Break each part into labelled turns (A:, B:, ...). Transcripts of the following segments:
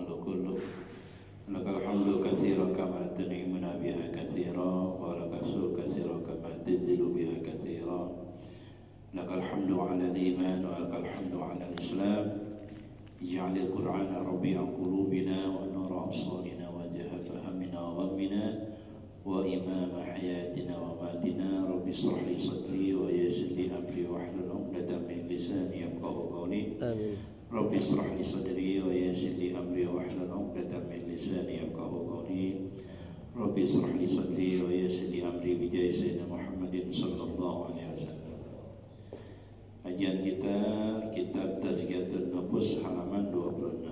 A: الكمال كله لك الحمد كثيرا كما تنعمنا بها كثيرا ولك السوء كثيرا كما تذل بها كثيرا لك الحمد على الإيمان ولك الحمد على الإسلام اجعل القرآن ربيع قلوبنا ونور أبصارنا وجهة فهمنا وغمنا وإمام حياتنا وماتنا رب اشرح لي صدري ويسر لي أمري واحلل عقدة من لساني يفقهوا قولي آمين رب اشرح لي صدري ويسر لي أمري واحلل عقدة من لساني يفقهوا قولي رب اشرح لي صدري ويسر لي أمري بجاه سيدنا محمد صلى الله عليه وسلم. Kajian kita kitab Tazkiyatun Nufus halaman 26.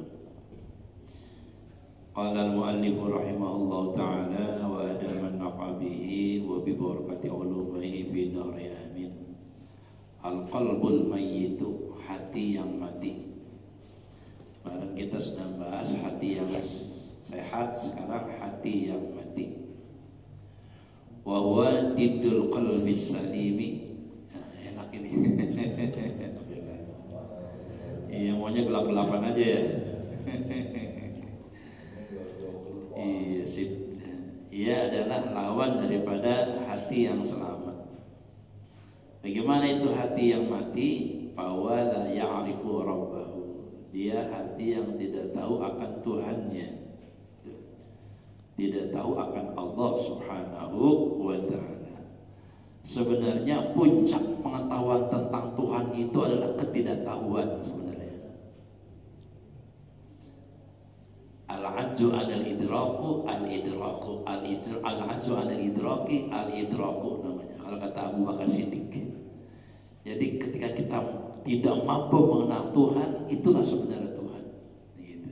A: Qala al-muallif rahimahullah ta'ala wa adaman nafa bihi wa bi barakati ulumihi fi dari amin. Al-qalbul mayyitu, hati yang mati. Barang kita sedang bahas hati yang sehat, sekarang hati yang mati. Wa huwa diddul qalbis salimi. Enak ini. Iya, maunya gelap-gelapan aja ya. Iya, sip. Ia adalah lawan daripada hati yang selamat. Bagaimana itu hati yang mati? Fa la ya'rifu rabbahu. Dia hati yang tidak tahu akan Tuhannya, tidak tahu akan Allah Subhanahu wa ta'ala. Sebenarnya puncak pengetahuan tentang Tuhan itu adalah ketidaktahuan sebenarnya. Al-'ajzu 'anil idraku, al-idraku, al-'ajzu 'anil idraki, al-idraku namanya. Kalau kata Abu Bakar Siddiq. Jadi ketika kita tidak mampu mengenal Tuhan, itulah sebenarnya Tuhan. Gitu.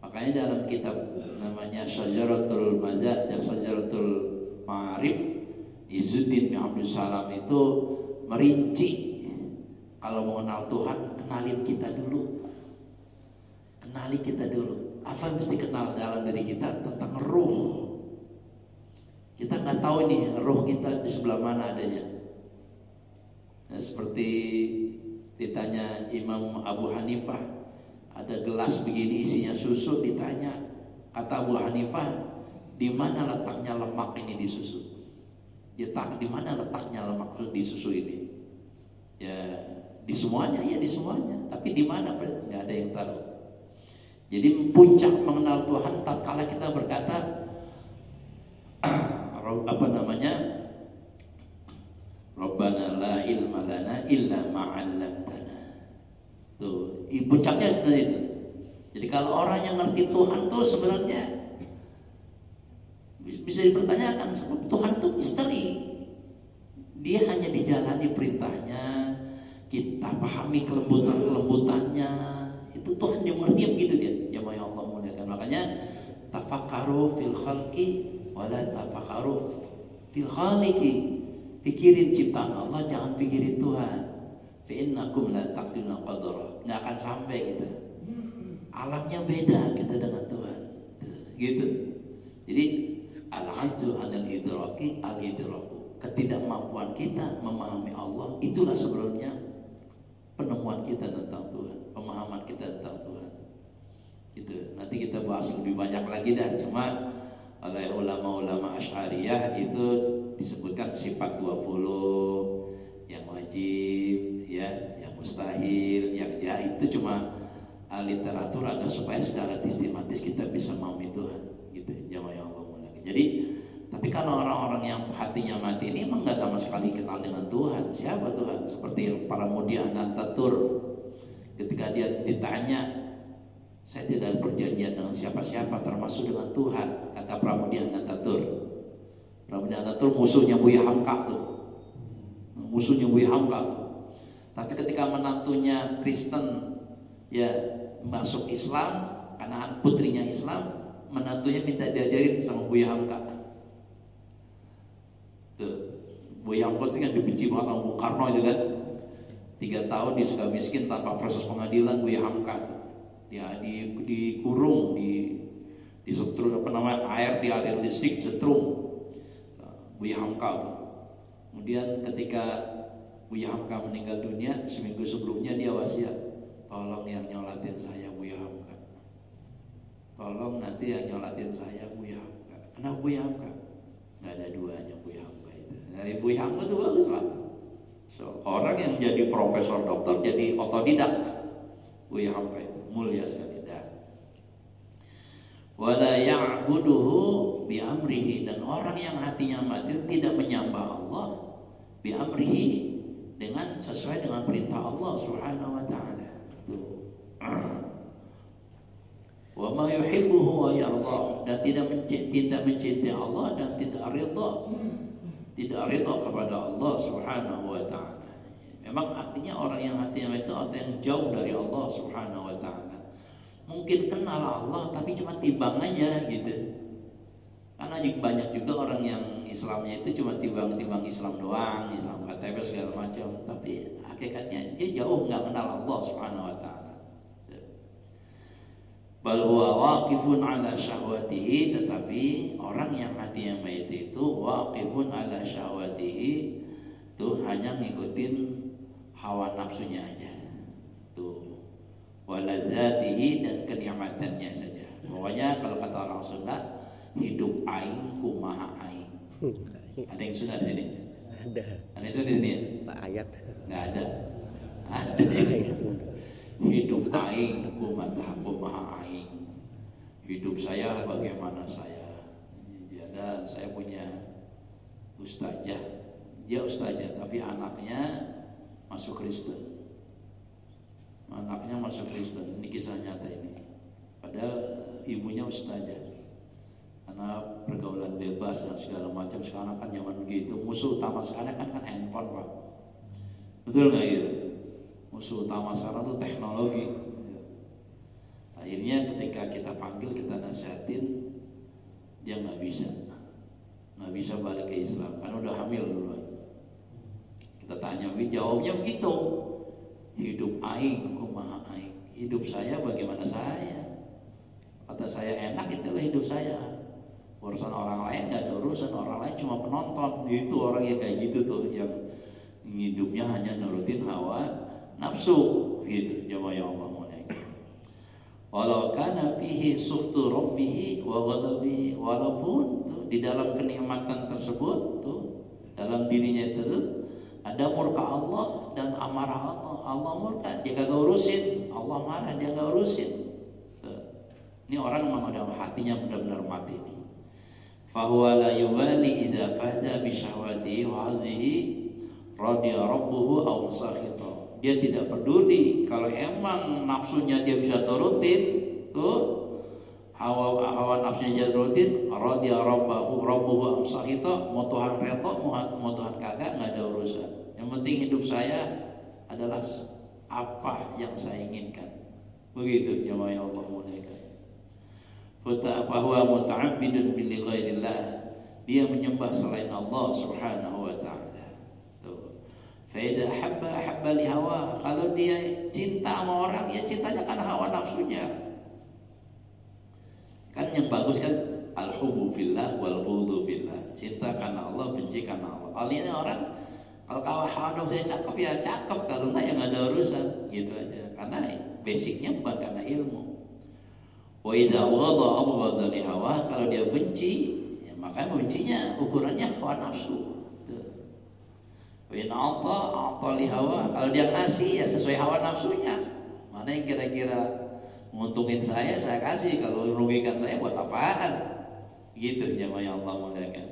A: Makanya dalam kitab namanya Syajaratul Mazad dan Syajaratul Ma'arif, Izzuddin bin Abdul Salam itu merinci, kalau mengenal Tuhan, kenalin kita dulu. Kenali kita dulu. Apa yang mesti kenal dalam diri kita? Tentang ruh. Kita nggak tahu nih ruh kita di sebelah mana adanya. Nah, seperti ditanya Imam Abu Hanifah, ada gelas begini isinya susu, ditanya, kata Abu Hanifah, di mana letaknya lemak ini di susu? Ya, di mana letaknya lemak di susu ini? Ya, di semuanya, ya di semuanya. Tapi di mana? Nggak ada yang tahu. Jadi puncak mengenal Tuhan tatkala kita berkata apa namanya? Rabbana la ilma lana illa ma 'allamtana. Tuh, puncaknya sebenarnya itu. Jadi kalau orang yang ngerti Tuhan tuh sebenarnya bisa dipertanyakan, sebab Tuhan itu misteri. Dia hanya dijalani perintahnya, kita pahami kelembutan-kelembutannya. Itu Tuhan yang mengerti begitu dia. Jamaah Allah muliakan. Makanya tafakkaru fil khalqi wa la tafakkaru fil khaliqi. Pikirin ciptaan Allah, jangan pikirin Tuhan. Fa innakum la taqiluna qadara. Enggak akan sampai kita. Alamnya beda kita dengan Tuhan. Gitu. Jadi al-'ajzu 'anil idraki al-idraku. Ketidakmampuan kita memahami Allah, itulah sebenarnya penemuan kita tentang Tuhan, pemahaman kita tentang Tuhan. Gitu. Nanti kita bahas lebih banyak lagi dah. Cuma oleh ulama-ulama Asy'ariyah itu disebutkan sifat 20 yang wajib, ya, yang mustahil, yang jahat. Itu cuma literatur agar supaya secara sistematis kita bisa memahami Tuhan. Gitu. Jamaah Allah muliakan. Jadi, tapi kalau orang-orang yang hatinya mati ini memang nggak sama sekali kenal dengan Tuhan. Siapa Tuhan? Seperti para Mudianantatur, ketika dia ditanya, saya tidak berjanjian dengan siapa-siapa termasuk dengan Tuhan, kata Pramudianantatur. Pramudianantatur musuhnya Buya Hamka tuh. Musuhnya Buya Hamka tuh. Tapi ketika menantunya Kristen ya masuk Islam, karena putrinya Islam, menantunya minta diajarin sama Buya Hamka. Tuh, Buya Hamka itu kan dibenci banget sama Bung Karno itu kan. 3 tahun dia suka miskin tanpa proses pengadilan. Buya Hamka dia dikurung, di setrum apa namanya, air dialir listrik setrum. Buya Hamka. Kemudian ketika Buya Hamka meninggal dunia, seminggu sebelumnya dia wasiat, tolong yang nyolatin saya Buya Hamka. tolong nanti yang nyolatin saya Buya Hamka. Kenapa Buya Hamka? Nggak ada duanya Buya Hamka itu. Dari Buya Hamka itu bagus lah. So, orang yang jadi profesor dokter jadi otodidak. Buya Hamka itu mulia sekali. Wala ya'buduhu bi amrihi, dan orang yang hatinya mati tidak menyembah Allah bi amrihi dengan sesuai dengan perintah Allah Subhanahu wa taala. Wa ma yuhibbuhu wa yardah, dan tidak mencintai Allah dan tidak ridha kepada Allah Subhanahu wa taala. Memang artinya orang yang hatinya itu orang yang jauh dari Allah Subhanahu wa taala. Mungkin kenal Allah tapi cuma timbang aja gitu. Karena banyak juga orang yang Islamnya itu cuma timbang-timbang Islam doang, Islam KTP segala macam, tapi hakikatnya dia jauh nggak kenal Allah Subhanahu wa taala. Bal huwa waqifun ala syahwatihi, tetapi orang yang hatinya mayit itu waqifun ala syahwatihi, tuh hanya ngikutin hawa nafsunya aja. Tuh waladzatihi, dan kenikmatannya saja. Pokoknya kalau kata orang Sunda, hidup aing kumaha aing. Ada yang Sunda di sini?
B: Ada.
A: Ada yang Sunda di sini?
B: Pak Ayat.
A: Nggak ada. Ada. Hidup aing kumaha aing. Hidup saya bagaimana saya. Jadi saya punya ustazah. Dia ustazah tapi anaknya masuk Kristen. Anaknya masuk Kristen, ini kisah nyata ini. Padahal ibunya ustazah. Karena pergaulan bebas dan segala macam, sekarang kan zaman begitu. Musuh utama sekarang kan handphone, Pak. Betul nggak gitu? Musuh utama sekarang tuh teknologi. Akhirnya ketika kita panggil, kita nasihatin, dia nggak bisa balik ke Islam, karena udah hamil duluan. Kita tanya, jawabnya begitu. Hidup aing kumaha aing. Hidup saya bagaimana saya. Kata saya enak, itulah hidup saya. Urusan orang lain gak ada urusan, orang lain cuma penonton. Itu orang yang kayak gitu tuh, yang hidupnya hanya nurutin hawa nafsu gitu. Jamaah yang Allah muliakan. Walau kana fihi suftu rabbihi wa ghadabihi, walaupun tuh, di dalam kenikmatan tersebut tuh, dalam dirinya itu ada murka Allah dan amarah Allah. Allah murka, dia kagak urusin. Allah marah, dia gak urusin. Ini orang memang udah hatinya benar-benar mati ini. Fahuwa la yubali idza faza bi syahwatihi wa hazihi radiya rabbuhu aw sakhita. Dia tidak peduli kalau emang nafsunya dia bisa turutin, tuh hawa nafsunya dia turutin, radiya rabbuhu aw sakhita, mau Tuhan redha mau Tuhan kagak, enggak ada urusan. Yang penting hidup saya adalah apa yang saya inginkan. Begitu jemaah yang Allah muliakan. Fahuwa muta'abbidun bi ghairillah, dia menyembah selain Allah Subhanahu wa taala. Tuh. Fa idza habba li hawa, kalau dia cinta sama orang, ya cintanya karena hawa nafsunya. Kan yang bagus kan al-hubbu fillah wal bughdu fillah. Cinta karena Allah, benci karena Allah. Kalian orang kalau hawa nafsu saya cakep ya cakep, kalau enggak ya nggak ada urusan, gitu aja. Karena basicnya bukan karena ilmu. Wa idza abghadha li hawa, kalau dia benci, ya makanya bencinya ukurannya hawa nafsu. Wa in a'ta li hawa, kalau dia ngasih ya sesuai hawa nafsunya. Mana yang kira-kira nguntungin saya kasih, kalau merugikan saya buat apaan? Gitu jemaah yang Allah muliakan.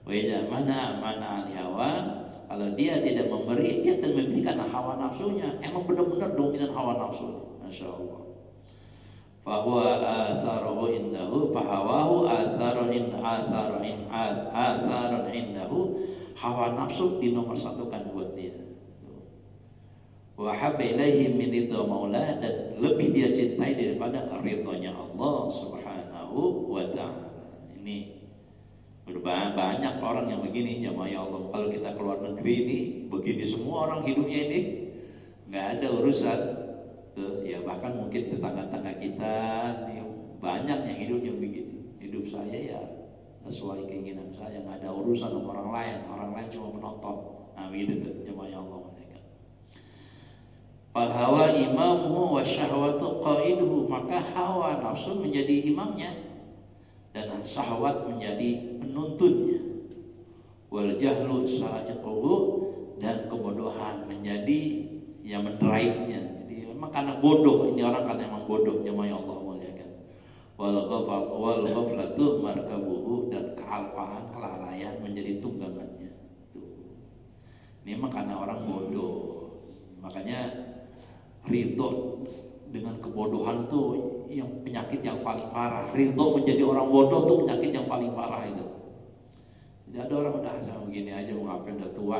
A: Wa idza mana li hawa, kalau dia tidak memberi, dia akan memberi karena hawa nafsunya. Emang benar-benar dominan hawa nafsu. Masya Allah. Fahuwa atharuhu indahu, fahawahu atharun indahu. Hawa nafsu dinomorsatukan buat dia. Wa habba ilaihi min ridha maulah, dan lebih dia cintai daripada ridhonya Allah Subhanahu wa ta'ala. Ini banyak orang yang begini jemaah ya Allah. Kalau kita keluar negeri ini begini semua orang hidupnya ini, nggak ada urusan. Ya bahkan mungkin tetangga-tetangga kita nih, banyak yang hidupnya begini. Hidup saya ya sesuai keinginan saya, nggak ada urusan sama orang lain cuma penonton. Nah begitu jemaah ya Allah. Fal hawa imamuhu wa syahwatu qaiduhu, maka hawa nafsu menjadi imamnya dan syahwat menjadi penuntunnya. Wal jahlu sa'iquhu, dan kebodohan menjadi yang mendrive-nya. Jadi memang karena bodoh, ini orang karena memang bodoh, jemaah Allah muliakan. Wal ghaflatu markabuhu, dan kealpaan, kelalaian menjadi tunggangannya. Ini memang karena orang bodoh. Makanya ridho dengan kebodohan tuh yang penyakit yang paling parah. Ridho menjadi orang bodoh tuh penyakit yang paling parah itu. Jadi ada orang udah sama begini aja, mau ngapain, udah tua,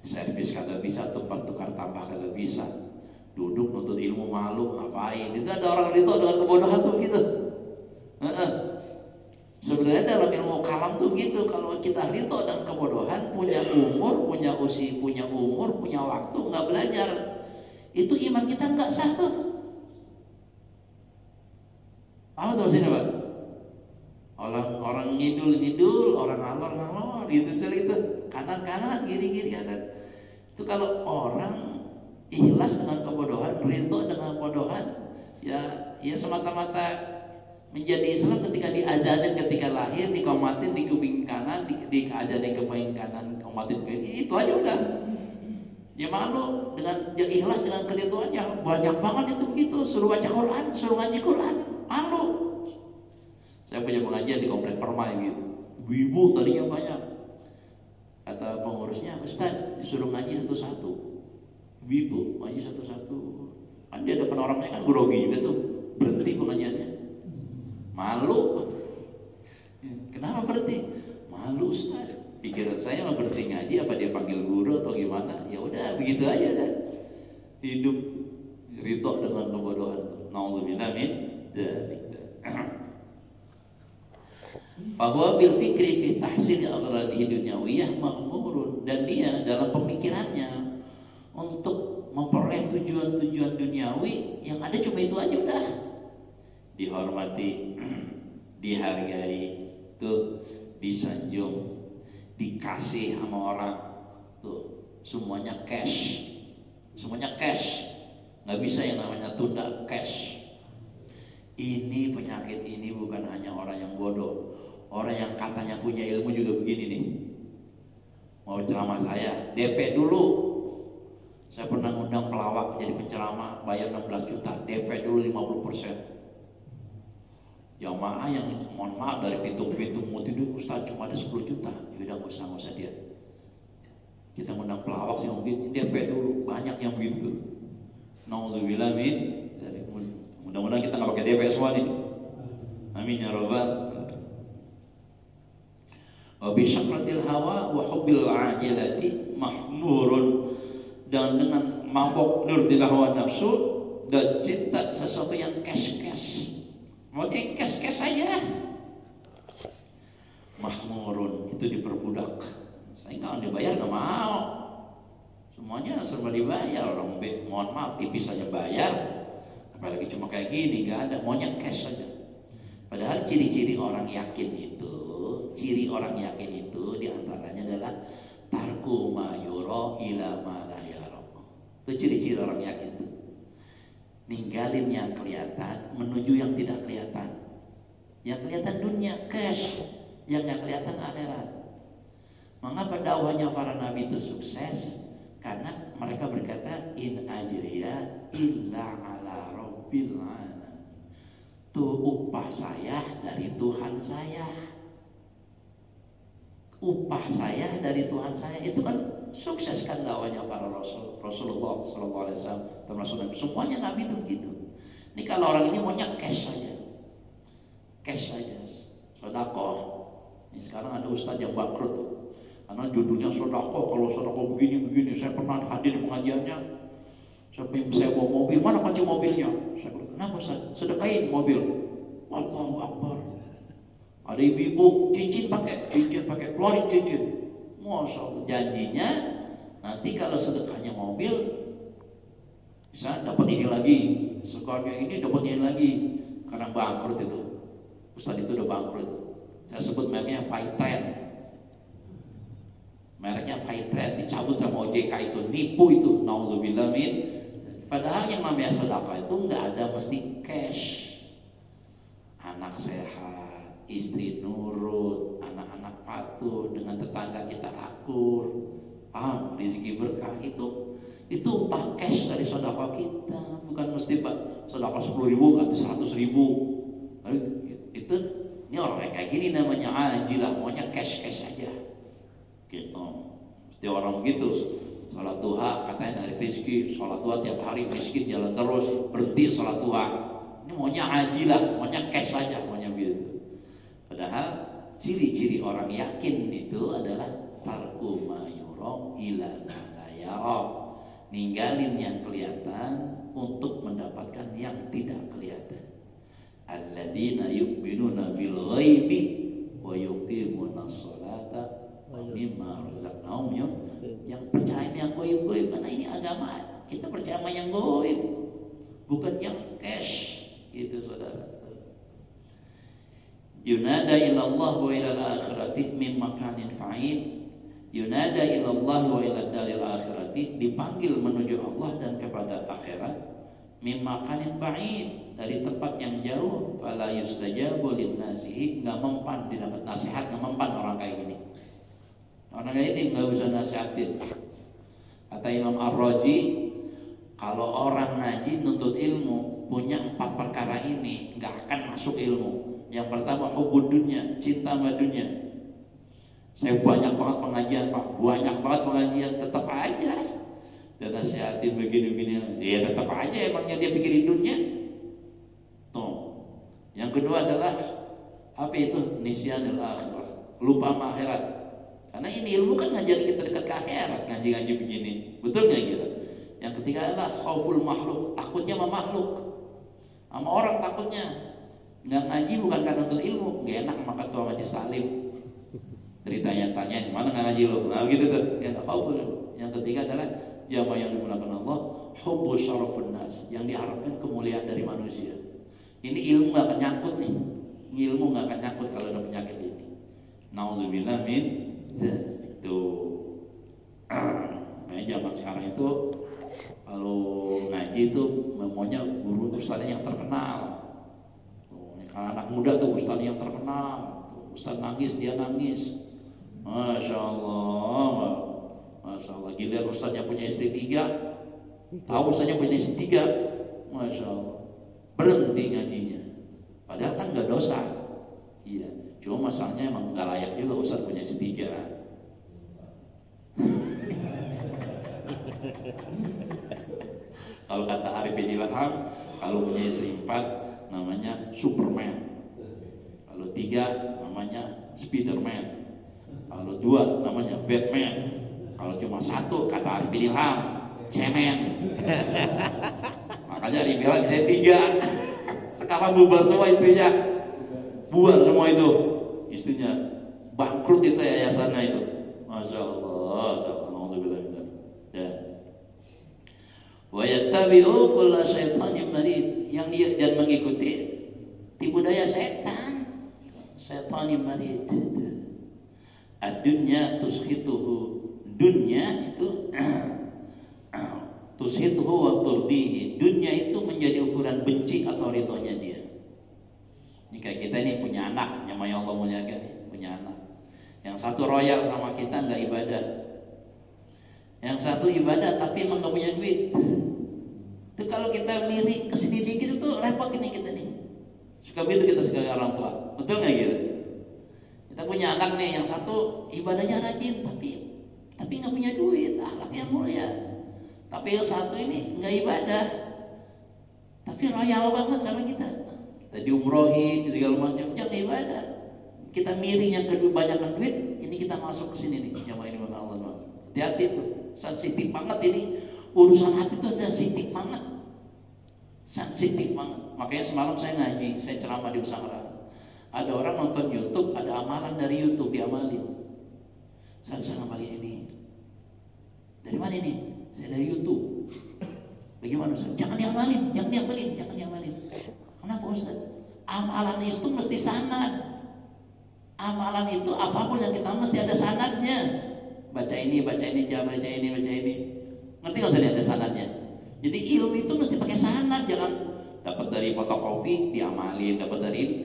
A: servis kagak bisa, tukar tambah kagak bisa, duduk nuntut ilmu malu, ngapain? Itu ada orang ridho dengan kebodohan tuh gitu. Sebenarnya dalam ilmu kalam tuh gitu, kalau kita ridho dengan kebodohan, punya umur, punya usia, punya umur, punya waktu, nggak belajar, itu iman kita nggak sah tuh. Paham tuh sini Pak? Orang ngidul, orang ngalor gitu cerita, kanan kiri kanan. Itu kalau orang ikhlas dengan kebodohan, ridho dengan kebodohan, ya semata-mata menjadi Islam ketika diajarin, ketika lahir, dikomatin di kuping kanan, diajarin ke kuping kanan, komatin ke kiri, itu aja udah. Ya malu dengan ya ikhlas dengan keriduannya. Banyak banget itu begitu, suruh baca Quran, suruh ngaji Quran, malu. Saya punya pengajian di komplek Permai gitu. Ibu tadinya banyak. Kata pengurusnya, Ustaz, disuruh ngaji satu-satu. Ibu ngaji satu-satu. Kan dia depan orangnya kan grogi juga tuh. Berhenti pengajiannya. Malu. Kenapa berhenti? Malu Ustaz. Pikiran saya mau berhenti ngaji, apa dia panggil guru atau gimana? Ya udah begitu aja dah. Hidup ridho dengan kebodohan. Nauzubillah min dzalik. Bahwa bil fikri fi tahsil aghradihi dunyawiyah ma'murun, dan dia dalam pemikirannya untuk memperoleh tujuan-tujuan duniawi yang ada cuma itu aja udah. Dihormati, dihargai, tuh disanjung, dikasih sama orang, tuh semuanya cash, nggak bisa yang namanya tunda, cash. Ini penyakit ini bukan hanya orang yang bodoh, orang yang katanya punya ilmu juga begini nih. Mau ceramah saya, DP dulu. Saya pernah ngundang pelawak jadi penceramah, bayar 16 juta, DP dulu 50%. Jamaah yang mohon maaf dari pintu-pintu mau tidur, Ustaz cuma ada 10 juta, ya udah nggak usah dia. Kita ngundang pelawak sih mungkin DP dulu, banyak yang begitu. Nauzubillah min, mudah-mudahan kita nggak pakai DP semua nih. Amin ya rabbal. Wa bi syakratil hawa wa hubbil ajilati mahmurun, dan dengan mabok nurutil hawa nafsu dan cinta sesuatu yang cash. Mau cash saja. Mahmurun, itu diperbudak. Saya nggak dibayar, nggak mau. Semuanya serba dibayar. Orang mohon maaf, tipis saja bayar. Apalagi cuma kayak gini, nggak ada. Maunya cash saja. Padahal ciri-ciri orang yakin itu diantaranya adalah tarku ma yura ila ma la yara. Itu ciri-ciri orang yakin itu. Ninggalin yang kelihatan menuju yang tidak kelihatan. Yang kelihatan dunia, cash. Yang nggak kelihatan akhirat. Mengapa dakwahnya para nabi itu sukses? Karena mereka berkata, in ajriya illa ala rabbil alamin. Tuh upah saya dari Tuhan saya. Upah saya dari Tuhan saya. Itu kan sukses kan dakwahnya para Rasulullah SAW, termasuk Nabi. Semuanya Nabi itu begitu. Ini kalau orang ini maunya cash saja, sedekah. Ini sekarang ada ustaz yang bangkrut tuh, karena judulnya sedekah. Kalau sedekah begini, saya pernah hadir pengajiannya. Saya bawa mobil, mana kunci mobilnya? Saya bilang, kenapa Ustaz? Sedekahin mobil. Allahu Akbar. Ada ibu-ibu cincin pakai, keluarin cincin. Masya Allah, janjinya nanti kalau sedekahnya mobil bisa dapat ini lagi, sekolahnya ini dapat ini lagi, karena bangkrut itu. Ustaz itu udah bangkrut. Saya sebut mereknya Paytren. Mereknya Paytren dicabut sama OJK itu, nipu itu. Nauzubillah min. Padahal yang namanya sedekah itu nggak ada mesti cash. Anak sehat, istri nurut, anak-anak patuh, dengan tetangga kita akur, rezeki berkah itu upah cash dari sedekah kita, bukan mesti Pak sedekah 10.000 atau 100.000. Itu ini orang kayak gini namanya ajilah, maunya cash aja. Gitu. Mesti orang begitu. Salat duha katanya dari rezeki, salat duha tiap hari miskin jalan terus, berhenti salat duha. Ini maunya ajilah, maunya cash saja, maunya gitu. Padahal ciri-ciri orang yakin itu adalah tarku ma yura ila ma la yara. Ninggalin yang kelihatan untuk mendapatkan yang tidak kelihatan. Alladzina yu'minuna bil ghaibi wa yuqimuna sholata wa mimma razaqnahum yunfiqun. Yang percaya yang goib-goib, karena ini agama kita percaya sama yang goib, bukan yang cash. Itu saudara. Yunada ilallah wa ilal akhirati min makanin fa'id. Yunada ilallah wa ilal daril akhirati, dipanggil menuju Allah dan kepada akhirat. Min makanin ba'id, dari tempat yang jauh. Fala yustajabu linnasihi, nggak mempan didapat nasihat, nggak mempan orang kayak gini. Orang kayak ini nggak bisa nasihatin. Kata Imam Ar-Razi, kalau orang ngaji nuntut ilmu punya 4 perkara ini, nggak akan masuk ilmu. Yang pertama hubud dunya, cinta sama dunia. Saya banyak banget pengajian Pak, banyak banget pengajian, tetap aja dan nasihatin begini-begini, ya tetap aja emangnya dia pikirin dunia. Tuh. Yang kedua adalah apa itu? Nisyanul akhirah, lupa sama akhirat. Karena ini ilmu kan ngajarin kita dekat ke akhirat, ngaji-ngaji begini, betul nggak gitu? Yang ketiga adalah khauful makhluk, takutnya sama makhluk, sama orang takutnya. Nggak ngaji bukan karena untuk ilmu, nggak enak sama ketua majelis salim. Ditanya-tanya, mana nggak ngaji lo? Nah gitu tuh, yang khauful. Yang ketiga adalah jamaah yang dimulakan Allah, hubbu syarafun nas, yang diharapkan kemuliaan dari manusia. Ini ilmu nggak akan nyangkut nih, ilmu nggak akan nyangkut kalau ada penyakit ini. Nauzubillah min itu. Nah, zaman sekarang itu kalau ngaji itu maunya guru ustadznya yang terkenal. Kalau anak muda tuh ustadznya yang terkenal, ustadz nangis dia nangis. Masya Allah, Masya Allah. Gila ustadznya punya istri 3, tahu ustadznya punya istri 3, Masya Allah. Berhenti ngajinya, padahal kan nggak dosa. Iya, cuma masalahnya emang nggak layak juga ustadz punya istri 3. Kalau kata Arifin Ilham, kalau punya istri 4 namanya Superman, kalau 3 namanya Spiderman, kalau 2 namanya Batman, kalau cuma 1 kata Arifin Ilham cemen. Makanya Arifin Ilham saya 3. Sekarang bubar semua istrinya, bubar semua itu istrinya, bangkrut itu yayasannya itu. Masya Allah. Wa yattabi'u kulla syaitanin marid, yang dia dan mengikuti tipu daya setan marid. Ad-dunya tushituhu, dunya itu tushituhu wa turdihi, dunya itu menjadi ukuran benci atau ridhonya dia. Ini kayak kita ini punya anak, namanya Allah muliakan, punya anak. Yang satu royal sama kita nggak ibadah, yang satu ibadah tapi emang nggak punya duit. Itu kalau kita miring kesini dikit itu repot ini kita nih. Suka begitu kita sebagai orang tua, betul nggak gitu? Kita punya anak nih, yang satu ibadahnya rajin tapi nggak punya duit, akhlaknya mulia. Tapi yang satu ini nggak ibadah, tapi royal banget sama kita. Kita diumrohin, segala macam, jangan ibadah. Kita miring yang kedua banyakkan duit, ini kita masuk ke sini nih, jamaah ini mana Allah. Hati-hati tuh, sensitif banget ini. Urusan hati itu sensitif banget. Makanya semalam saya ngaji, saya ceramah di Nusantara. Ada orang nonton YouTube, ada amalan dari YouTube diamalin. Saya ngamalin ini. Dari mana ini? Saya dari YouTube. Bagaimana Ustaz? Jangan diamalin. Kenapa Ustaz? Amalan itu mesti sanad. Amalan itu apapun yang kita mesti ada sanadnya. Baca ini, baca ini. Ngerti nggak usah lihat sanadnya? Jadi ilmu itu mesti pakai sanad, jangan dapat dari fotokopi diamalin, dapat dari ini.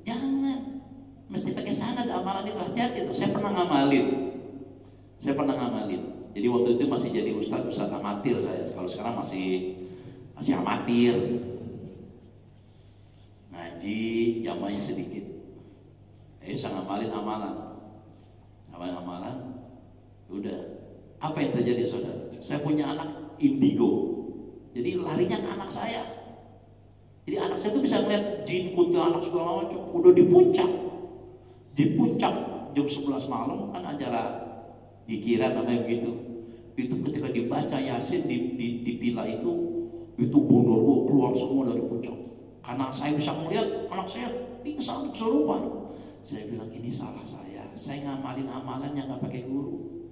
A: Jangan. Mesti pakai sanad amalan itu, hati-hati tuh. Saya pernah ngamalin. Jadi waktu itu masih jadi ustaz amatir saya. Kalau sekarang masih amatir. Ngaji jamanya sedikit. Saya ngamalin amalan. Udah. Apa yang terjadi saudara? Saya punya anak indigo. Jadi larinya ke anak saya. Jadi anak saya tuh bisa ngeliat jin, kuntilanak segala macam. Udah di puncak jam 11 malam kan acara pikiran namanya begitu. Itu ketika dibaca Yasin di pila itu gondorwo keluar semua dari puncak. Karena saya bisa melihat anak saya pingsan kesurupan. Saya bilang ini salah saya. Saya ngamalin amalan yang nggak pakai guru.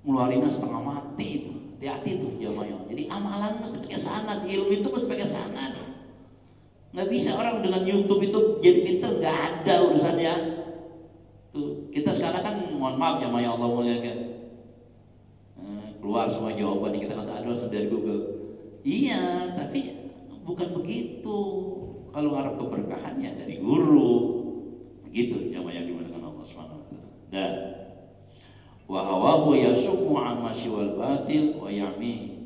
A: Ngeluarinnya setengah mati itu. Hati-hati tuh jamaah. Jadi amalan mesti pakai sanad, ilmu itu mesti pakai sanad. Nggak bisa orang dengan YouTube itu jadi pintar, nggak ada urusannya. Tuh kita sekarang kan mohon maaf jamaah Allah muliakan. Keluar semua jawaban kita kata ada dari Google. Iya, tapi bukan begitu. Kalau harap keberkahannya dari guru. Begitu jamaah yang dimuliakan Allah Subhanahu wa taala. Dan wa hawahu yasukmu an masyiwal batil wa yami.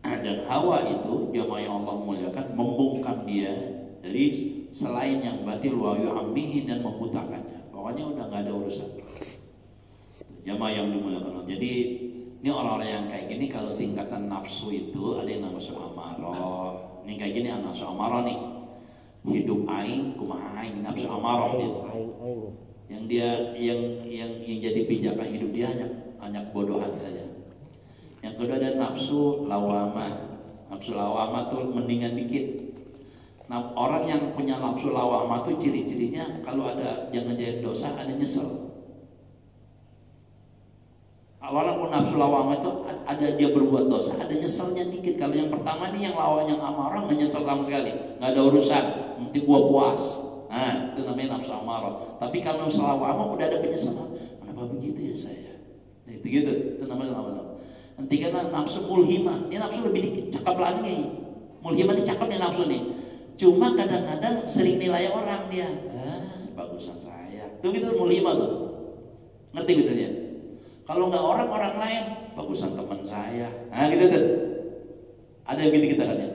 A: Dan hawa itu jamaah yang Allah muliakan membungkam dia dari selain yang batil wa yu'ammihi dan membutakannya. Pokoknya udah nggak ada urusan. Jamaah yang dimuliakan Allah. Jadi ini orang-orang yang kayak gini kalau tingkatan nafsu itu ada yang nafsu amarah. Ini kayak gini nafsu amarah nih. Hidup aing kumaha aing nafsu amarah gitu. Yang dia yang jadi pijakan hidup dia hanya bodohan saja. Yang kedua ada nafsu lawamah. Nafsu lawamah tuh mendingan dikit. Nah, orang yang punya nafsu lawamah tuh ciri-cirinya kalau ada jangan-jangan dosa ada nyesel. Walaupun nafsu lawamah itu ada dia berbuat dosa, ada nyeselnya dikit. Kalau yang pertama nih yang lawan yang amarah nggak nyesel sama sekali, nggak ada urusan, nanti gua puas. Nah, itu namanya nafsu amarah. Tapi kalau nafsu lawamah udah ada penyesalan. Kenapa begitu ya saya? Nah, itu namanya lawamah. Nanti kan nafsu mulhimah, ini nafsu lebih dikit, cakep lagi. Mulhimah ini cakep nih nafsu nih. Cuma kadang-kadang sering nilai orang dia. Bagusan saya. Itu gitu mulhimah tuh. Ngerti gitu dia? Kalau nggak orang lain, bagusan teman saya. Nah gitu tuh. Ada yang gitu kita kan ya.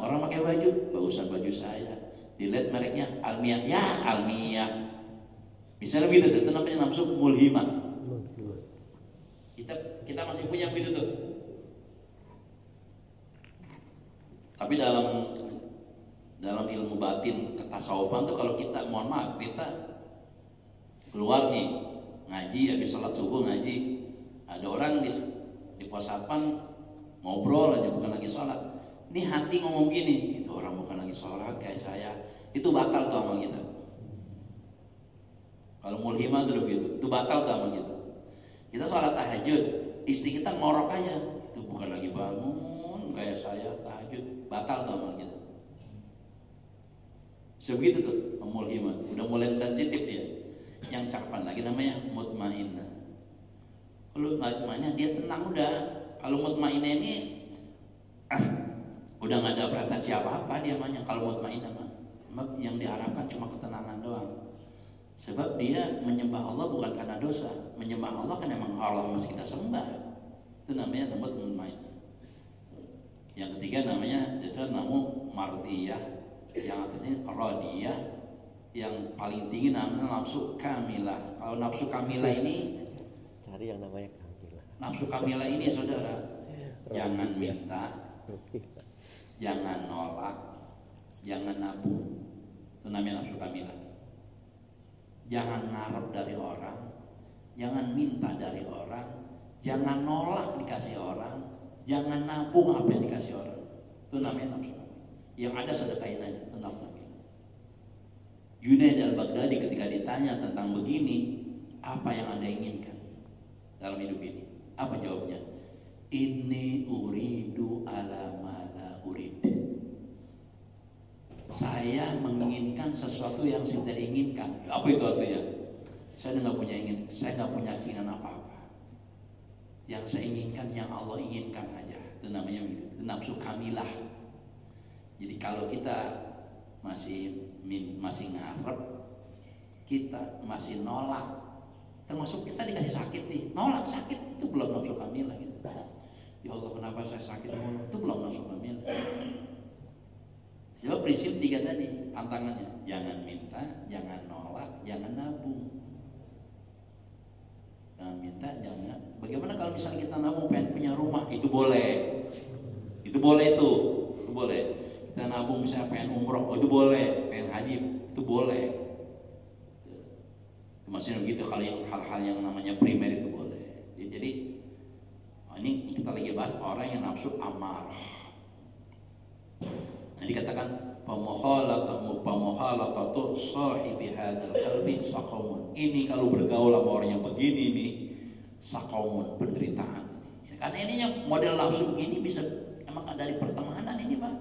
A: Orang pakai baju, bagusan baju saya. Dilihat mereknya Almia, ya Almia. Bisa lebih gitu. Itu namanya nafsu mulhimah. Kita masih punya begitu tuh. Tapi dalam ilmu batin ketasawufan tuh kalau kita mohon maaf kita keluar nih ngaji habis sholat subuh ngaji, ada orang di pos satpam ngobrol aja bukan lagi sholat. Ini hati ngomong gini, itu orang bukan lagi sholat kayak saya, itu batal tuh amal kita. Kalau mulhimah tuh begitu, itu batal tuh amal kita. Kita sholat tahajud, istri kita ngorok aja, itu bukan lagi bangun kayak saya tahajud, batal tuh amal kita. Sebegitu tuh mulhimah, udah mulai sensitif dia. Yang cakapan lagi namanya mutmainnah. Kalau mutmainnah dia tenang udah. Kalau mutmainnah ini udah nggak ada perhatian siapa-apa dia namanya. Kalau mutmainnah mah yang diharapkan cuma ketenangan doang. Sebab dia menyembah Allah bukan karena dosa. Menyembah Allah kan emang Allah mesti kita sembah. Itu namanya tempat mutmainnah. Yang ketiga namanya dasar namu mardiyah. Yang atasnya radiyah. Yang paling tinggi namanya nafsu kamilah. Kalau nafsu kamilah ini
B: cari yang namanya kamilah.
A: Nafsu kamilah ini saudara, jangan minta, jangan nolak, jangan nabung. Itu namanya nafsu kamilah. Jangan ngarep dari orang, jangan minta dari orang, jangan nolak dikasih orang, jangan nabung apa yang dikasih orang. Itu namanya nafsu kamilah. Yang ada sedekahin aja, itu nafsu kamilah. Junaid al-Baghdadi ketika ditanya tentang begini, apa yang Anda inginkan dalam hidup ini? Apa jawabnya? Inni uridu ala ma la urid. Saya menginginkan sesuatu yang saya tidak inginkan. Apa itu artinya? Saya nggak punya keinginan apa-apa. Yang saya inginkan yang Allah inginkan aja. Itu namanya itu nafsu kamilah. Jadi kalau kita masih ngarep, kita masih nolak, termasuk kita dikasih sakit nih, nolak sakit, itu belum nafsu kamilah gitu. Ya Allah, kenapa saya sakit? Itu belum nafsu kamilah. Coba prinsip 3 tadi tantangannya, jangan minta, jangan nolak, jangan nabung. Jangan minta, jangan. Bagaimana kalau misalnya kita nabung pengen punya rumah, itu boleh. Itu boleh itu boleh. Kita nabung misalnya pengen umroh, itu boleh. Pengen haji, itu boleh. Maksudnya begitu, kalau yang hal-hal yang namanya primer itu boleh. Jadi ini kita lagi bahas orang yang nafsu amarah. Nah, dikatakan pamukhalatatu sahibi hadzal qalbi saqamun. Ini kalau bergaul sama orang yang begini nih, saqamun, penderitaan. Ya, karena ininya model nafsu begini bisa emang dari pertemanan ini, Pak.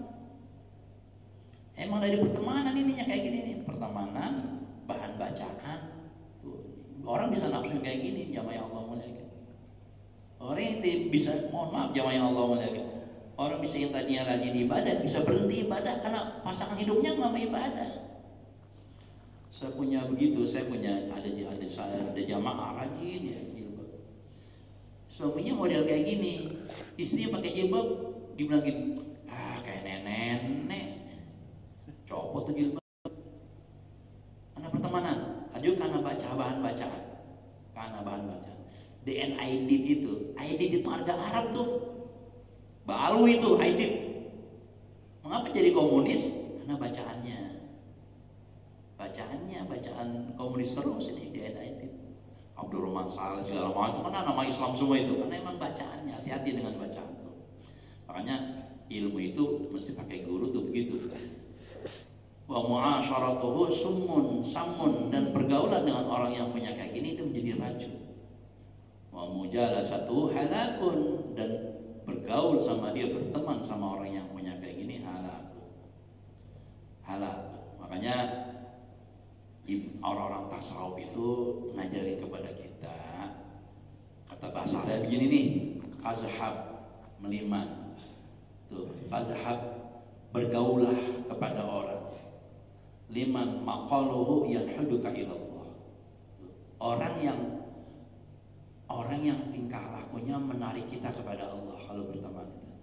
A: Emang dari pertemanan ininya kayak gini nih, pertemanan, bahan bacaan. Orang bisa nafsu kayak gini, jamaah yang Allah muliakan. Orang yang bisa, mohon maaf jamaah yang Allah muliakan. Orang bisa yang tadinya rajin ibadah bisa berhenti ibadah karena pasangan hidupnya nggak mau ibadah. Saya punya begitu, saya punya ada jamaah rajin ya. Suaminya model kayak gini, istrinya pakai jilbab, dibilangin kayak nenek, copot tuh jilbab. Karena pertemanan, lanjut karena bahan bacaan. DNID itu harga Arab tuh. Baru itu Aidit. Mengapa jadi komunis? Karena bacaan komunis terus ini di Aidit. Abdurrahman Saleh segala macam, karena nama Islam semua itu. Karena emang bacaannya, hati-hati dengan bacaan itu. Makanya ilmu itu mesti pakai guru tuh begitu. Wa mu'asyaratuhu samun, dan pergaulan dengan orang yang punya kayak gini itu menjadi racun. Wa mujalasatuhu halakun, dan bergaul sama dia, berteman sama orang yang punya kayak gini halal. Makanya orang-orang tasawuf itu ngajarin kepada kita, kata bahasa Arab begini nih, azhab, meliman. Tuh, azhab, bergaulah kepada orang. Liman maqaluhu yanhuduka ilallah. Orang yang tingkah lakunya menarik kita kepada Allah kalau berteman kita.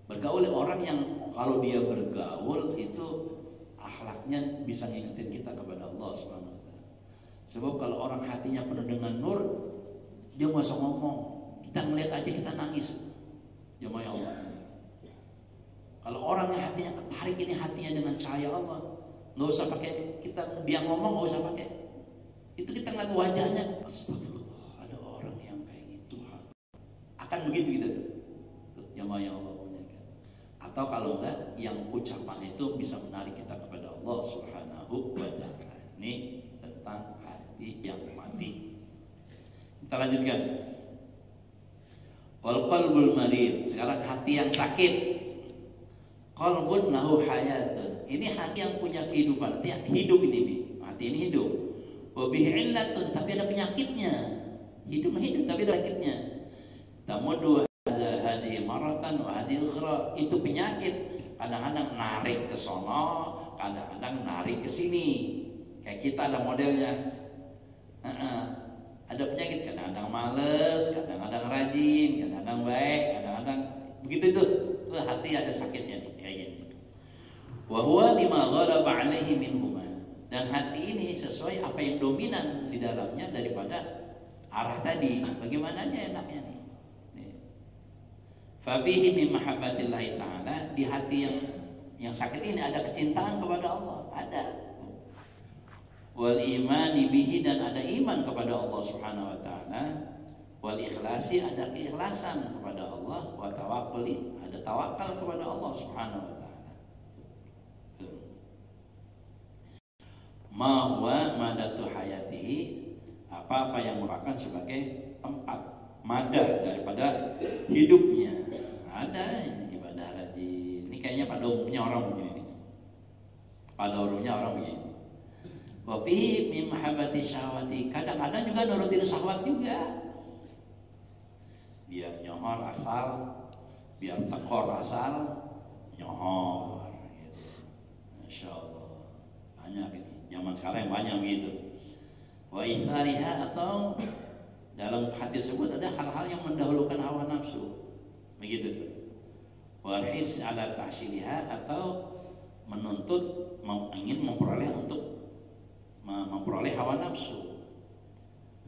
A: Bergaul orang yang kalau dia bergaul itu akhlaknya bisa ngingetin kita kepada Allah Subhanahu wa taala. Sebab kalau orang hatinya penuh dengan nur, dia nggak usah ngomong. Kita ngeliat aja kita nangis. Jemaah Allah. Kalau orang yang hatinya ketarik ini hatinya dengan cahaya Allah, nggak usah pakai kita dia ngomong, nggak usah pakai. Itu kita ngeliat wajahnya, astagfirullah. Akan begitu gitu yang Allah muliakan. Atau kalau enggak, yang ucapan itu bisa menarik kita kepada Allah Subhanahu wa ta'ala. Ini tentang hati yang mati. Kita lanjutkan. Wal qalbul marid. Sekarang hati yang sakit. Qalbun lahu hayatun. Ini hati yang punya kehidupan. Hati yang hidup ini nih. Hati ini hidup. Wa bihi illatun, tapi ada penyakitnya. Hidup tapi ada penyakitnya. Tamudu hadhihi maratan wa hadhihi ukhra. Itu penyakit. Kadang-kadang narik ke sono, kadang-kadang narik ke sini. Kayak kita ada modelnya. Ada penyakit, kadang-kadang males, kadang-kadang rajin, kadang-kadang baik, kadang-kadang begitu itu. Tuh hati ada sakitnya nih, kayak gini. Wa huwa lima ghalaba 'alaihi minhuma. Dan hati ini sesuai apa yang dominan di dalamnya daripada arah tadi. Bagaimananya enaknya nih. Fabihi min mahabbatillahi ta'ala. Di hati yang sakit ini ada kecintaan kepada Allah, ada. Wal imani bihi, dan ada iman kepada Allah Subhanahu wa taala. Wal ikhlasi, ada keikhlasan kepada Allah. Wa tawakkuli, ada tawakal kepada Allah Subhanahu wa taala. Ma huwa madatu hayatihi, apa-apa yang merupakan sebagai tempat madah daripada hidupnya. Ada ibadah rajin. Ini kayaknya pada umumnya orang begini. Wa fihi min mahabbati syahwati. Kadang-kadang juga nurutin syahwat juga. Biar nyohor asal, biar tekor asal nyohor gitu. Masya Allah, banyak ini. Zaman sekarang banyak gitu. Wa isariha, atau dalam hadis tersebut ada hal-hal yang mendahulukan hawa nafsu, begitu. Warhis ala tahsiliha, atau menuntut ingin memperoleh hawa nafsu.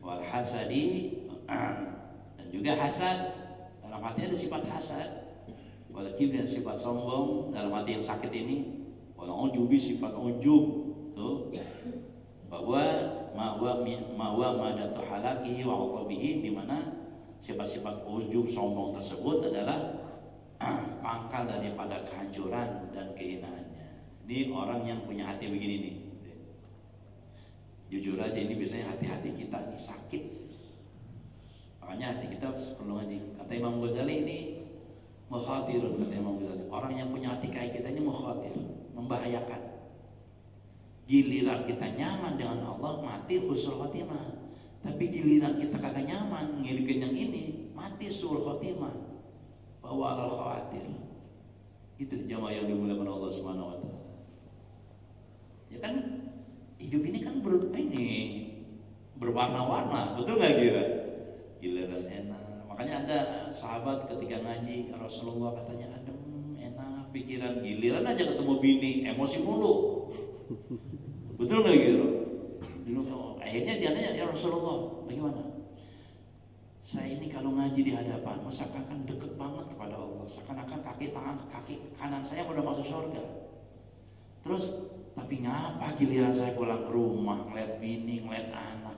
A: Wal hasadi, dan juga hasad, dalam hati ada sifat hasad. Wal kibri, sifat sombong, dalam hati yang sakit ini. Wal ujubi, sifat ujub, tuh, bahwa mahwa madatu halakihi wa uqabihi, di mana sifat-sifat ujub sombong tersebut adalah pangkal daripada kehancuran dan kehinaannya. Ini orang yang punya hati begini nih. Jujur aja, ini biasanya hati-hati kita nih sakit. Makanya hati kita perlu ngaji. Kata Imam Ghazali ini mukhatir, kata Imam Ghazali. Orang yang punya hati kayak kita ini mukhatir, membahayakan. Giliran kita nyaman dengan Allah, mati husnul khotimah. Tapi giliran kita kagak nyaman ngirikin yang ini, mati suul khotimah. Bahwa alal khawatir. Itu jamaah yang dimuliakan Allah Subhanahu wa taala. Ya kan, hidup ini kan berwarna-warna, betul nggak kira? Giliran enak. Makanya ada sahabat ketika ngaji, Rasulullah katanya adem, enak, pikiran. Giliran aja ketemu bini, emosi mulu. Betul nggak gitu? Akhirnya dia nanya, ya Rasulullah, bagaimana? Saya ini kalau ngaji di hadapan, seakan-akan deket banget kepada Allah. Seakan-akan kaki kanan saya udah masuk surga. Terus, tapi ngapa giliran saya pulang ke rumah, ngeliat bini, ngeliat anak,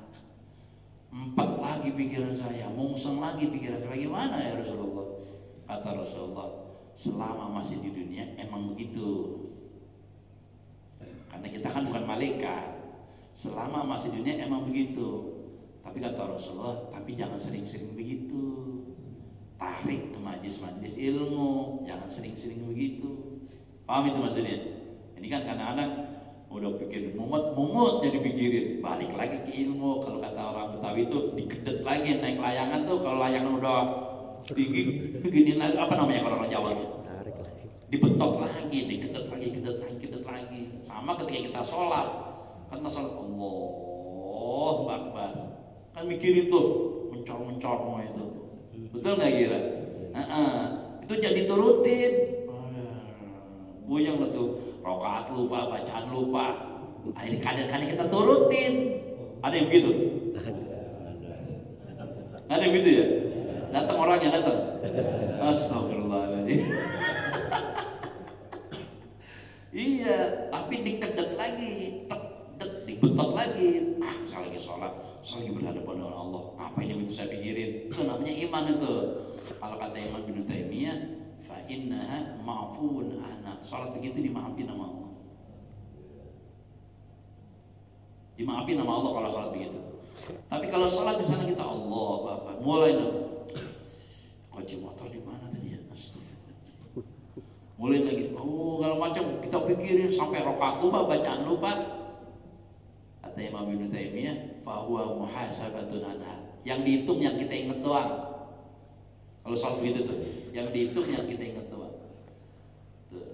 A: empat lagi pikiran saya, mungseng lagi pikiran saya. Bagaimana ya Rasulullah? Kata Rasulullah, selama masih di dunia emang begitu. Karena kita kan bukan malaikat. Selama masih di dunia emang begitu. Tapi kata Rasulullah, tapi jangan sering-sering begitu. Tarik ke majlis-majlis ilmu, jangan sering-sering begitu. Paham itu maksudnya? Ini kan kadang-kadang udah pikir mungut jadi pikirin. Balik lagi ke ilmu. Kalau kata orang Betawi itu dikedet lagi, naik layangan tuh. Kalau layangan udah tinggi, begini lagi, apa namanya kalau orang Jawa tuh? Dibetok lagi, dikedet lagi. Sama ketika kita sholat, karena sholat Allahu Akbar, kan mikirin tuh, mencor itu, betul nggak kira? Itu jadi turutin, buyang lah tuh, rokaat lupa, bacaan lupa, akhirnya kadang-kadang kita turutin. Ada yang begitu? Ada yang begitu ya? Datang orangnya datang, astagfirullahaladzim. Iya, tapi dikedet lagi, dibetot lagi. Saya lagi sholat, saya lagi berhadapan dengan Allah. Apa ini itu saya pikirin? Itu namanya iman itu. Kalau kata Imam Ibnu Taimiyah, fa innaha ma'fuun anha. Sholat begitu dimaafin sama Allah. Dimaafin sama Allah kalau sholat begitu. Tapi kalau sholat di sana kita Allah, Bapak, mulai itu. Kunci motor di mana tadi ya? Mulai lagi, kalau macam kita pikirin sampai rokaat lupa, bacaan lupa. Kata Imam Ibnu Taimiyah, fahuwa muhasabatun anha. Yang dihitung yang kita ingat doang. Kalau soal begitu tuh, yang dihitung yang kita ingat doang. Tuh.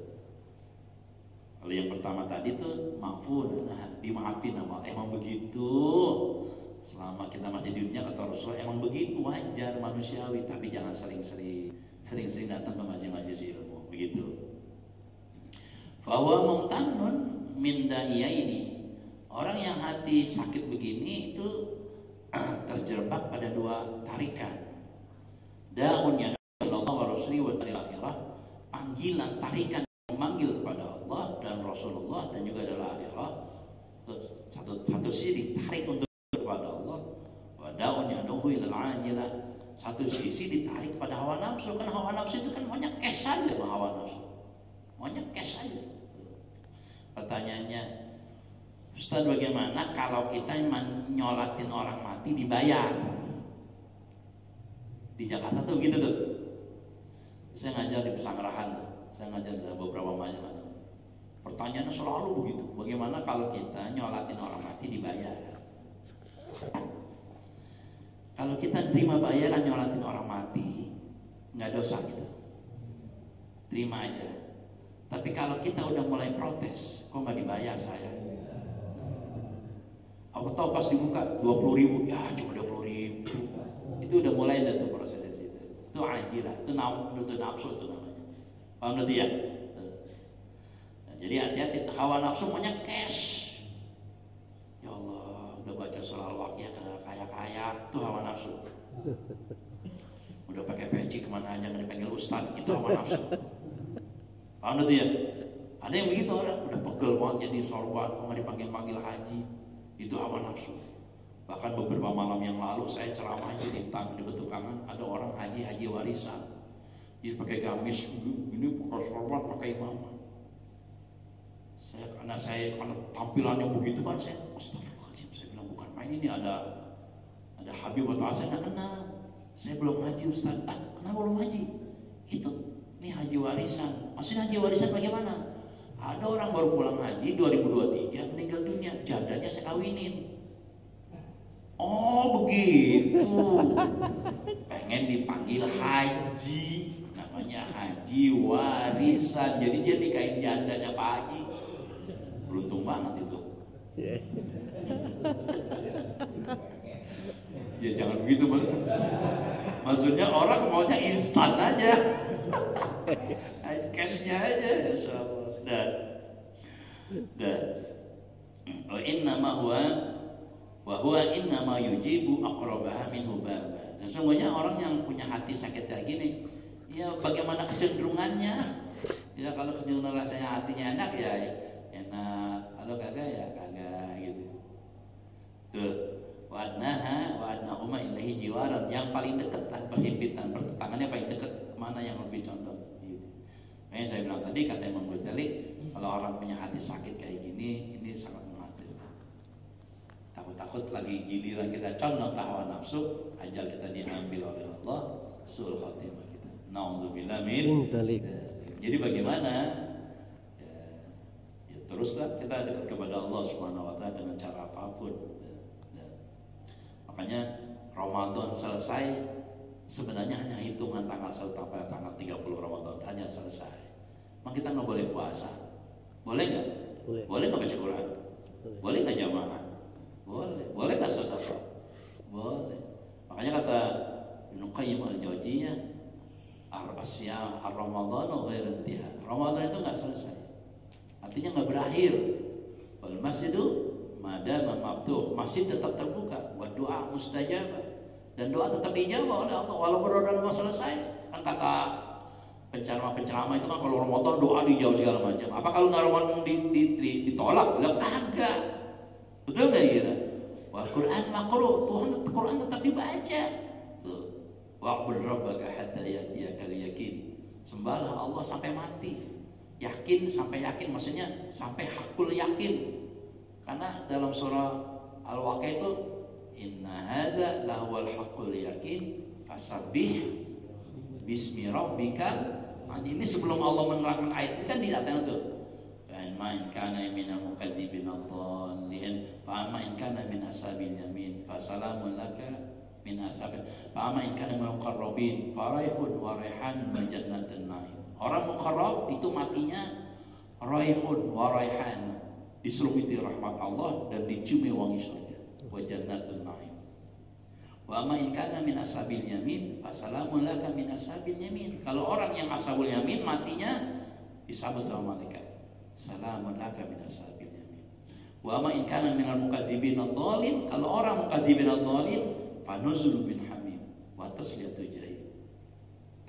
A: Kalau yang pertama tadi tuh maafun, dimaafin sama emang begitu. Selama kita masih di dunia kata Rasul emang begitu, wajar manusiawi, tapi jangan sering-sering datang ke majlis-majlis ilmu. Begitu. Bahwa mumtanun min da'iyaini. Orang yang hati sakit begini itu terjebak pada dua tarikan. Da'un yad'u Allah wa rasuli wa taril akhirah. Panggilan, tarikan yang memanggil kepada Allah dan Rasulullah dan juga adalah akhirah. Satu sisi ditarik untuk kepada Allah. Wa da'un yad'u ilal ajilah. Satu sisi ditarik pada hawa nafsu. Kan hawa nafsu itu kan maunya cash saja, hawa nafsu maunya cash saja. Pertanyaannya, Ustaz, bagaimana kalau kita nyolatin orang mati dibayar? Di Jakarta tuh gitu tuh. Saya ngajar di Pesanggerahan tuh. Saya ngajar di beberapa macam. Pertanyaannya selalu begitu. Bagaimana kalau kita nyolatin orang mati dibayar? Kalau kita terima bayaran nyolatin orang mati, nggak dosa gitu, terima aja. Tapi kalau kita udah mulai protes, kok nggak dibayar saya? Aku tahu pas dibuka 20.000, ya cuma 20.000. Itu udah mulai ada tuh proses dari situ. Itu ajilah, itu nafsu itu namanya. Paham nanti ya? Nah, jadi hati-hati, hawa nafsu maunya cash. Ya Allah, udah baca surah Al-Waqiah kaya-kaya, itu hawa nafsu. Udah pakai peci kemana aja nggak dipanggil ustaz, itu hawa nafsu. Paham nanti ya? Ada yang begitu orang, udah pegel banget jadi sorban, nggak dipanggil haji. Itu hawa nafsu. Bahkan beberapa malam yang lalu saya ceramah di Betukangan, ada orang haji warisan. Dia pakai gamis, ini pakai sorban, pakai imamah. Karena tampilannya begitu kan, saya astagfirullahaladzim, saya bilang bukan main ini, ada Habib atau saya nggak kenal. Saya belum haji Ustaz. Kenapa belum haji? Ini haji warisan. Maksudnya haji warisan bagaimana? Ada orang baru pulang haji 2023 meninggal dunia, jadanya saya kawinin. Oh begitu. Pengen dipanggil haji, namanya haji warisan. Jadi dia nikahin jandanya Pak Haji. Beruntung banget itu. Ya jangan begitu Bang. Maksudnya orang maunya instan aja. Cashnya aja, insyaallah. Dan wa innama yujibu aqrabaha minhu baba. Dan semuanya orang yang punya hati sakit kayak gini, ya bagaimana kecenderungannya? Ya kalau kecenderungan rasanya hatinya enak ya enak, kalau kagak ya kagak gitu. Tuh, wa adnahuma ilahi jiwaran, yang paling dekat lah perhimpitan, pertentangannya paling dekat mana yang lebih condong. Makanya saya bilang tadi, kata Imam Ghazali, kalau orang punya hati sakit kayak gini, ini sangat mengkhawatirkan. Takut-takut lagi giliran kita condong ke hawa nafsu, ajal kita diambil oleh Allah, suul khotimah kita. Na'udzubillah min dzalik. Jadi bagaimana? Ya teruslah kita dekat kepada Allah Subhanahu wa taala dengan cara apapun. Makanya Ramadan selesai, sebenarnya hanya hitungan tanggal 1 sampai tanggal 30 Ramadan hanya selesai. Memang kita nggak boleh puasa, boleh nggak? Boleh nggak baca Quran? Boleh nggak jamaah? Boleh nggak sedekah? Boleh. Makanya kata Ibnu Qayyim al-Jauziyah, ar-asyam ar-Ramadhan ghairu intihar. Ramadan itu nggak selesai, artinya nggak berakhir. Wal masjidu madama maftuh, masjid tetap terbuka. Wa doa mustajabah, dan doa tetap dijawab oleh Allah walaupun Ramadan belum selesai. Kan kata penceramah itu kan kalau Ramadan doa dijawab segala macam. Apa kalau Ramadan ditolak? Lah kagak. Betul nggak gitu? Wal Quran maqru, Quran tetap dibaca. Tuh. Wa'bud rabbaka hatta ya'tiyakal yakin. Sembahlah Allah sampai mati. Yakin sampai yakin, maksudnya sampai hakul yakin. Karena dalam surah Al-Waqiah itu inna hadza lahwal haqqul yakin fasabbih bismi rabbikal. Ini sebelum Allah menerangkan ayat ini kan dikatakan tuh, in kana minal mukadzibin ad-dallin fa amma in kana min ashabil yamin fa salamun laka min ashabil fa amma in kana minal muqarrabin fa raihun wa raihanun wa jannatun na'im. Orang muqarrab itu matinya raihun wa raihan, diseluruti rahmat Allah dan diciumi wangi surga, wa jannatun na'im. Wa amma in kana min ashabil yamin fasalamun laka min ashabil yamin. Kalau orang yang ashabul yamin matinya disambut sama malaikat, salamun laka min ashabil yamin. Wa amma in kana minal mukadzibin ad-dallin, kalau orang mukadzibin ad-dallin fanuzulun min hamim wa tasliyatu jahim.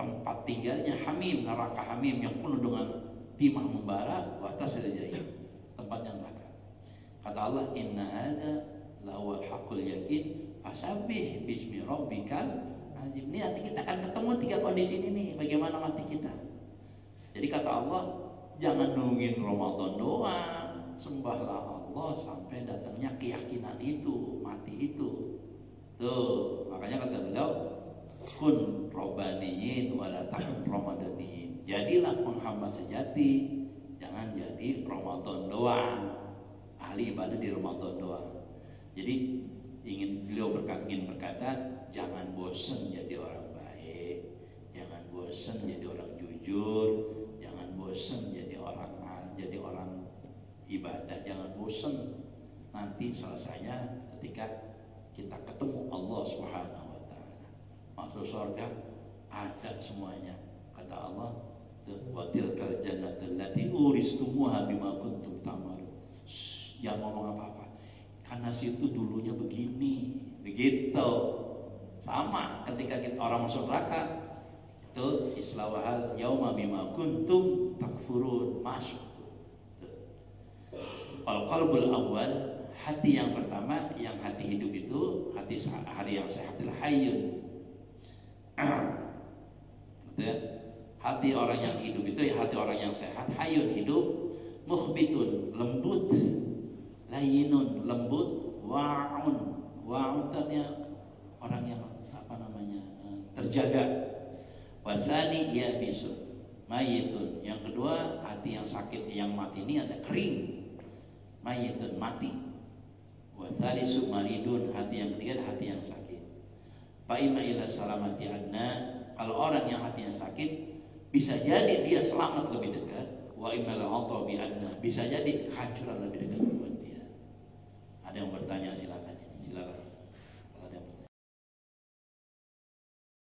A: Tempat tinggalnya hamim, neraka hamim yang penuh dengan timah membara, wa tasliyatu jahim, tempatnya neraka. Kata Allah, inna hadza lawal haqqul yakin fasabbih bismi rabbikal azim. Ini nanti kita akan ketemu 3 kondisi ini, bagaimana mati kita. Jadi kata Allah, jangan nungguin Ramadan doang, sembahlah Allah sampai datangnya keyakinan itu, mati itu. Tuh, makanya kata beliau, kun robbaniyin wala takun ramadaniyin. Jadilah penghamba sejati, jangan jadi Ramadan doang, ahli ibadah di Ramadan doang. Jadi beliau ingin berkata, jangan bosan jadi orang baik, jangan bosan jadi orang jujur, jangan bosan jadi orang ibadah, jangan bosan. Nanti selesainya ketika kita ketemu Allah Subhanahu wa taala. Masuk surga ada semuanya. Kata Allah, wa tilkal jannatul lati uristumuha bima kuntum ta'malun. Jangan ngomong apa-apa. Karena situ dulunya begini, begitu. Sama ketika kita orang masuk neraka, itu islawahal yauma bima kuntum takfurun, masuk. Al-qalbul awal, hati yang pertama, yang hati hidup itu, hari yang sehat adalah hayyun. Hati orang yang hidup itu ya hati orang yang sehat, hayyun hidup, mukhbitun lembut, layyinun lembut, wa'un artinya orang yang terjaga. Wasani ya bisun mayitun. Yang kedua, hati yang sakit, yang mati ini ada kering, mayitun mati. Wasalisu maridun, hati yang ketiga hati yang sakit. Fa'ima ila salamati anna, kalau orang yang hatinya sakit bisa jadi dia selamat lebih dekat. Wa imma la bi anna, bisa jadi kehancuran lebih dekat.